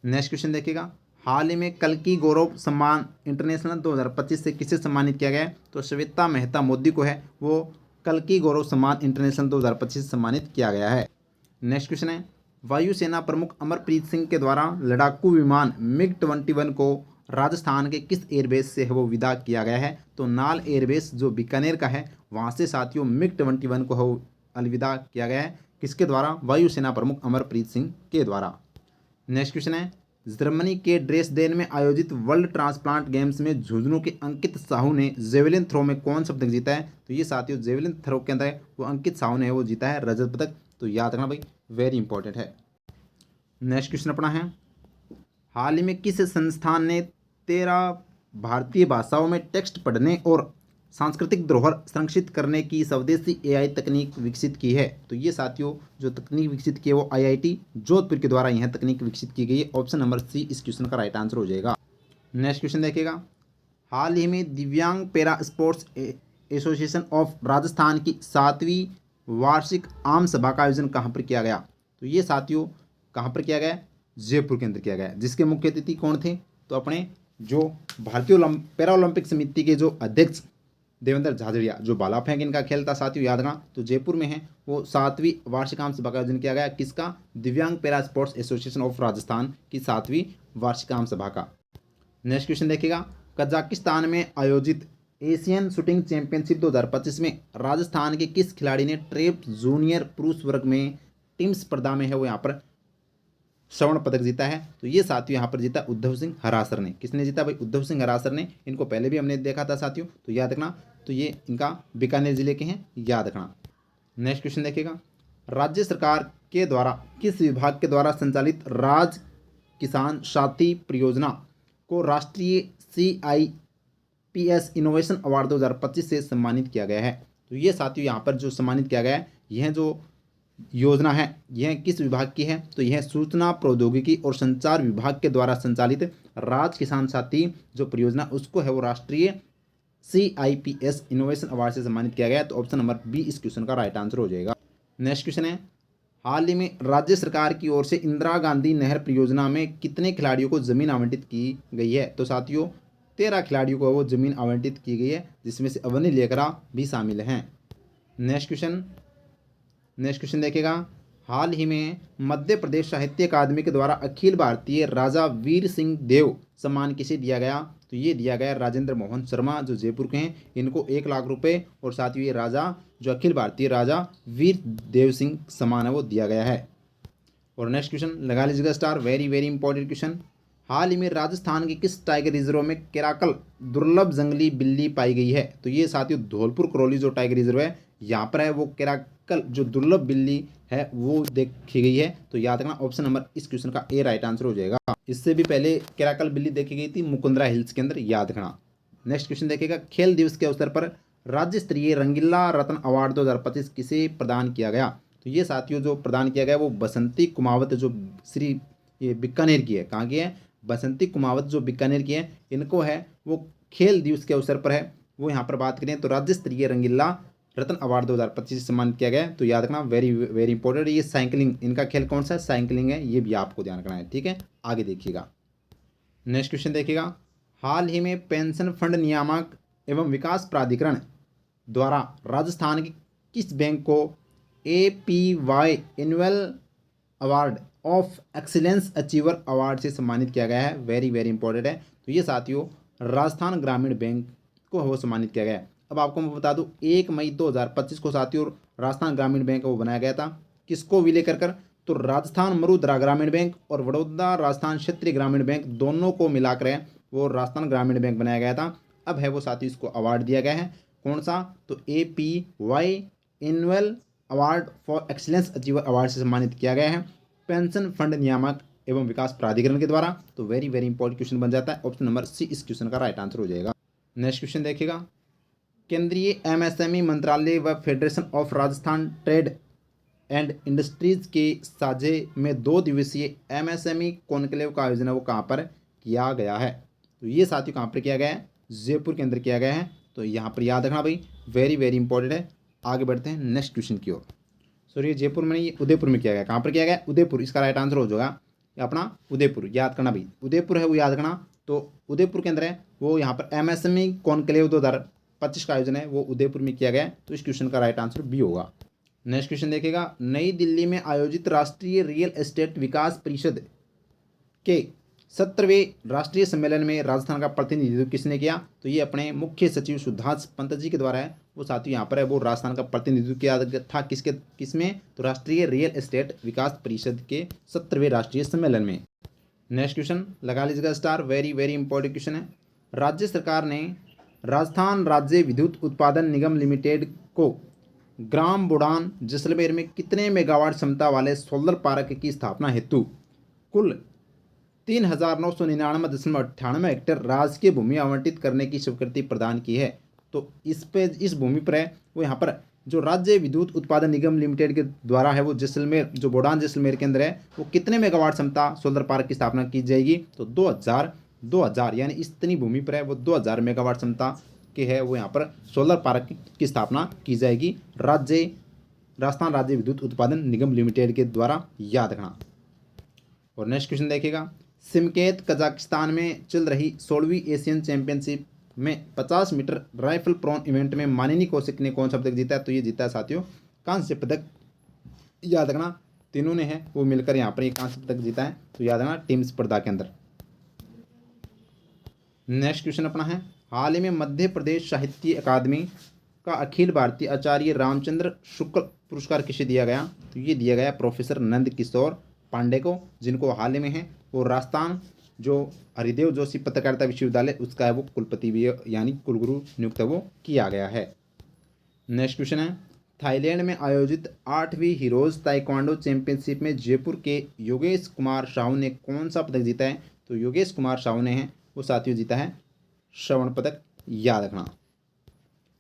नेक्स्ट क्वेश्चन देखिएगा। हाल ही में कल्कि गौरव सम्मान इंटरनेशनल 2025 से किसे सम्मानित किया गया है? तो श्वेता मेहता मोदी को है वो कल्कि गौरव सम्मान इंटरनेशनल 2025 से सम्मानित किया गया है। नेक्स्ट क्वेश्चन है वायुसेना प्रमुख अमरप्रीत सिंह के द्वारा लड़ाकू विमान मिग 21 को राजस्थान के किस एयरबेस से है वो विदा किया गया है? तो नाल एयरबेस जो बीकानेर का है वहाँ से साथियों मिग 21 को है वो अलविदा किया गया है। किसके द्वारा? वायुसेना प्रमुख अमरप्रीत सिंह के द्वारा। नेक्स्ट क्वेश्चन है जर्मनी के ड्रेसडेन में आयोजित वर्ल्ड ट्रांसप्लांट गेम्स में झुंझुनू के अंकित साहू ने जेवलिन थ्रो में कौन सा पदक जीता है? तो ये साथियों जेवलिन थ्रो के अंदर वो अंकित साहू ने वो जीता है रजत पदक, तो याद रखना भाई, वेरी इंपॉर्टेंट है। नेक्स्ट क्वेश्चन अपना है हाल ही में किस संस्थान ने 13 भारतीय भाषाओं में टेक्स्ट पढ़ने और सांस्कृतिक धरोहर संरक्षित करने की स्वदेशी एआई तकनीक विकसित की है? तो ये साथियों जो तकनीक विकसित की है वो आईआईटी जोधपुर के द्वारा यह तकनीक विकसित की गई है। ऑप्शन नंबर सी इस क्वेश्चन का राइट आंसर हो जाएगा। नेक्स्ट क्वेश्चन देखिएगा। हाल ही में दिव्यांग para sports association of Rajasthan की 7वीं वार्षिक आम सभा का आयोजन कहाँ पर किया गया? तो ये साथियों कहाँ पर किया गया? जयपुर के अंदर किया गया। जिसके मुख्य अतिथि कौन थे? तो अपने जो भारतीय पैरा ओलंपिक समिति के जो अध्यक्ष देवेंद्र झाझड़िया, जो भाला फेंक इनका खेल था साथियों, याद रखना। तो जयपुर में है वो 7वीं वार्षिक आम सभा का आयोजन किया गया। किसका? दिव्यांग para sports association of Rajasthan की 7वीं वार्षिक आम सभा का। नेक्स्ट क्वेश्चन देखिएगा। कजाकिस्तान में आयोजित एशियन शूटिंग चैंपियनशिप 2025 में राजस्थान के किस खिलाड़ी ने ट्रैप जूनियर पुरुष वर्ग में टीम स्पर्धा में है वो यहाँ पर स्वर्ण पदक जीता है? तो ये साथियों यहाँ पर जीता उद्धव सिंह हरासर ने। किसने जीता भाई? उद्धव सिंह हरासर ने। इनको पहले भी हमने देखा था साथियों, तो याद रखना। तो ये इनका बीकानेर जिले के हैं, याद रखना। नेक्स्ट क्वेश्चन देखिएगा। राज्य सरकार के द्वारा किस विभाग के द्वारा संचालित राज किसान साथी परियोजना को राष्ट्रीय CIPS इनोवेशन अवार्ड 2025 से सम्मानित किया गया है? तो ये साथियों यहाँ पर जो सम्मानित किया गया है, यह जो योजना है यह किस विभाग की है? तो यह सूचना प्रौद्योगिकी और संचार विभाग के द्वारा संचालित राज किसान साथी जो परियोजना उसको है वो राष्ट्रीय CIPS इनोवेशन अवार्ड से सम्मानित किया गया। तो ऑप्शन नंबर बी इस क्वेश्चन का राइट आंसर हो जाएगा। नेक्स्ट क्वेश्चन है हाल ही में राज्य सरकार की ओर से इंदिरा गांधी नहर परियोजना में कितने खिलाड़ियों को जमीन आवंटित की गई है? तो साथियों 13 खिलाड़ियों को वो जमीन आवंटित की गई है, जिसमें से अवनी लेकरा भी शामिल हैं। नेक्स्ट क्वेश्चन देखिएगा। हाल ही में मध्य प्रदेश साहित्य अकादमी के द्वारा अखिल भारतीय राजा वीर सिंह देव सम्मान किसे दिया गया? तो ये दिया गया राजेंद्र मोहन शर्मा जो जयपुर के हैं, इनको 1 लाख रुपए और साथ ही ये राजा जो अखिल भारतीय राजा वीर देव सिंह सम्मान है वो दिया गया है। और नेक्स्ट क्वेश्चन लगा लीजिएगा star, very very important question. हाल ही में राजस्थान के किस टाइगर रिजर्व में केराकल दुर्लभ जंगली बिल्ली पाई गई है? तो ये साथियों धौलपुर करौली जो टाइगर रिजर्व है यहाँ पर है वो केराकल जो दुर्लभ बिल्ली है वो देखी गई है। तो याद रखना ऑप्शन नंबर इस क्वेश्चन का ए राइट आंसर हो जाएगा। इससे भी पहले केराकल बिल्ली देखी गई थी मुकुंदरा हिल्स के अंदर, याद रखना। नेक्स्ट क्वेश्चन देखिएगा। खेल दिवस के अवसर पर राज्य स्तरीय रंगीला रत्न अवार्ड 2025 किसे प्रदान किया गया? तो ये साथियों जो प्रदान किया गया वो बसंती कुमावत जो श्री ये बीकानेर की है। कहाँ की है? बसंती कुमावत जो बीकानेर की है, इनको है वो खेल दिवस के अवसर पर है वो यहाँ पर बात करें तो राज्य स्तरीय रंगीला रत्न अवार्ड 2025 सम्मानित किया गया है। तो याद रखना वेरी वेरी इंपॉर्टेंट। ये साइकिलिंग इनका खेल कौन सा है? साइकिलिंग है, ये भी आपको ध्यान रखना है, ठीक है। आगे देखिएगा। नेक्स्ट क्वेश्चन देखिएगा। हाल ही में पेंशन फंड नियामक एवं विकास प्राधिकरण द्वारा राजस्थान के किस बैंक को APY annual award of excellence achiever award से सम्मानित किया गया है? वेरी वेरी इंपॉर्टेंट है। तो ये साथियों राजस्थान ग्रामीण बैंक को वो सम्मानित किया गया है। अब आपको मैं बता दूं 1 मई 2025 को साथियों राजस्थान ग्रामीण बैंक वो बनाया गया था। किसको विलय कर? तो राजस्थान मरुद्रा ग्रामीण बैंक और बड़ौदा राजस्थान क्षेत्रीय ग्रामीण बैंक दोनों को मिलाकर वो राजस्थान ग्रामीण बैंक बनाया गया था। अब है वो साथियों इसको अवार्ड दिया गया है, कौन सा? तो APY annual award for excellence achiever award से सम्मानित किया गया है पेंशन फंड नियामक एवं विकास प्राधिकरण के द्वारा। तो वेरी वेरी इंपॉर्टेंट क्वेश्चन बन जाता है। ऑप्शन नंबर सी इस क्वेश्चन का राइट आंसर हो जाएगा। नेक्स्ट क्वेश्चन देखिएगा, केंद्रीय एमएसएमई मंत्रालय व federation of Rajasthan trade and industries के साझे में 2 दिवसीय एमएसएमई कॉन्क्लेव का आयोजन है वो कहाँ पर किया गया है? तो ये साथियों कहाँ पर किया गया है? जयपुर के अंदर किया गया है। तो यहाँ पर याद रखना भाई, वेरी वेरी इंपॉर्टेंट है। आगे बढ़ते हैं नेक्स्ट क्वेश्चन की ओर। सॉरी, जयपुर में नहीं, उदयपुर में किया गया। कहाँ पर किया गया? उदयपुर। इसका राइट आंसर हो जाएगा अपना उदयपुर। याद करना भाई, उदयपुर है वो याद करना। तो उदयपुर के अंदर है वो, यहाँ पर एमएसएमई कॉन्क्लेव 2025 का आयोजन है वो उदयपुर में किया गया है। तो इस क्वेश्चन का राइट आंसर बी होगा। नेक्स्ट क्वेश्चन देखिएगा, नई दिल्ली में आयोजित राष्ट्रीय रियल एस्टेट विकास परिषद के 17वें राष्ट्रीय सम्मेलन में राजस्थान का प्रतिनिधित्व किसने किया? तो ये अपने मुख्य सचिव सुधांश पंत जी के द्वारा है। वो साथियों यहाँ पर है वो राजस्थान का प्रतिनिधित्व किया था किसमें? तो राष्ट्रीय रियल एस्टेट विकास परिषद के 17वें राष्ट्रीय सम्मेलन में। नेक्स्ट क्वेश्चन लगा लीजिएगा star, very very important question है। राज्य सरकार ने राजस्थान राज्य विद्युत उत्पादन निगम लिमिटेड को ग्राम बुढ़ान जैसलमेर में कितने मेगावाट क्षमता वाले सोलर पार्क की स्थापना हेतु कुल 3,999.98 हेक्टेयर राजकीय भूमि आवंटित करने की स्वीकृति प्रदान की है? तो इस भूमि पर है वो यहाँ पर जो राज्य विद्युत उत्पादन निगम लिमिटेड के द्वारा है वो जैसलमेर, जो बुढ़ान जैसलमेर के अंदर है वो कितने मेगावाट क्षमता सोलर पार्क की स्थापना की जाएगी? तो 2000 यानी इतनी भूमि पर है वो 2000 मेगावाट क्षमता के है वो यहाँ पर सोलर पार्क की स्थापना की जाएगी राजस्थान राज्य विद्युत उत्पादन निगम लिमिटेड के द्वारा। याद रखना। और नेक्स्ट क्वेश्चन देखिएगा, सिमकेत कजाकिस्तान में चल रही 16वीं एशियन चैंपियनशिप में 50 मीटर राइफल प्रोन इवेंट में मानिनी कौशिक ने कौन सा पदक जीता है? तो ये जीता है साथियों कांस्य पदक। याद रखना, तीनों ने है वो मिलकर यहाँ पर ये कांस्य पदक जीता है। तो याद रखना टीम स्पर्धा के अंदर। नेक्स्ट क्वेश्चन अपना है, हाल ही में मध्य प्रदेश साहित्य अकादमी का अखिल भारतीय आचार्य रामचंद्र शुक्ल पुरस्कार किसे दिया गया? तो ये दिया गया प्रोफेसर नंद किशोर पांडे को, जिनको हाल ही में है वो राजस्थान जो हरिदेव जोशी पत्रकारिता विश्वविद्यालय उसका है वो कुलपति भी यानी कुलगुरु नियुक्त वो किया गया है। नेक्स्ट क्वेश्चन है, थाईलैंड में आयोजित 8वीं हीरोज ताइक्वांडो चैंपियनशिप में जयपुर के योगेश कुमार साहू ने कौन सा पदक जीता है? तो योगेश कुमार साहू ने है वो साथियों जीता है स्वर्ण पदक। याद रखना।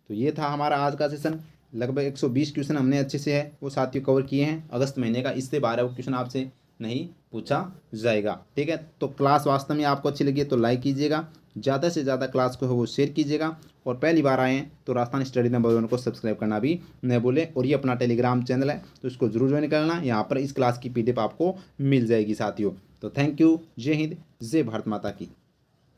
तो ये था हमारा आज का सेशन। लगभग 120 क्वेश्चन हमने अच्छे से है वो साथियों कवर किए हैं अगस्त महीने का। इससे 12 क्वेश्चन आपसे नहीं पूछा जाएगा। ठीक है, तो क्लास वास्तव में आपको अच्छी लगी है तो लाइक कीजिएगा, ज़्यादा से ज़्यादा क्लास को है वो शेयर कीजिएगा, और पहली बार आए हैं तो राजस्थान स्टडी नंबर 1 को सब्सक्राइब करना भी न भूलें। और ये अपना टेलीग्राम चैनल है तो इसको जरूर ज्वाइन करना। यहाँ पर इस क्लास की PDF आपको मिल जाएगी साथियों। तो थैंक यू, जय हिंद, जय भारत माता की।